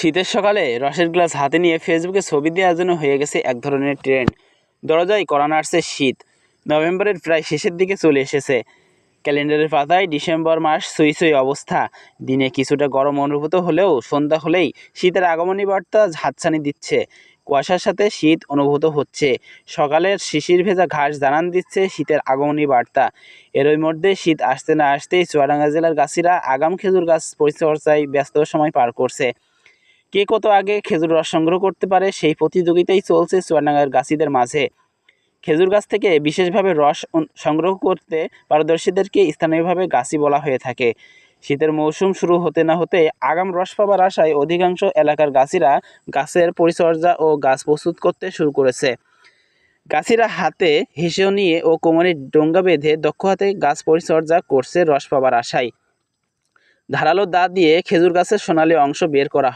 শীতের সকালে রসের গ্লাস হাতে নিয়ে ফেসবুকে ছবি দেওয়ার জন্য হয়ে গেছে এক ধরনের ট্রেন্ড। দরজায় কড়া নাড়ছে শীত। নভেম্বরের প্রায় শেষের দিকে চলে এসেছে। ক্যালেন্ডারের পাতায় ডিসেম্বর মাস ছুঁই ছুঁই অবস্থা। দিনে কিছুটা গরম অনুভূত হলেও সন্ধ্যা হলেই শীতের আগমনী বার্তা হাতছানি দিচ্ছে। কুয়াশার সাথে শীত অনুভূত হচ্ছে। সকালের শিশির ভেজা ঘাস জানান দিচ্ছে শীতের আগমনী বার্তা। এরই মধ্যে শীত আসতে না আসতেই চুয়াডাঙ্গা জেলার গাছিরা আগাম খেজুর গাছ পরিচর্যায় ব্যস্ত সময় পার করছে। কে কত আগে খেজুর রস সংগ্রহ করতে পারে সেই প্রতিযোগিতাই চলছে চুয়াডাঙ্গার গাছিদের মাঝে। খেজুর গাছ থেকে বিশেষভাবে রস সংগ্রহ করতে পারদর্শীদেরকে স্থানীয়ভাবে গাছি বলা হয়ে থাকে। শীতের মৌসুম শুরু হতে না হতে আগাম রস পাবার আশায় অধিকাংশ এলাকার গাছিরা গাছের পরিচর্যা ও গাছ প্রস্তুত করতে শুরু করেছে। গাছিরা হাতে হিসেও নিয়ে ও কোমরে ডোঙ্গা বেঁধে দক্ষ হাতে গাছ পরিচর্যা করছে রস পাবার আশায়। ধারালো দা দিয়ে খেজুর গাছের সোনালী অংশ বের করা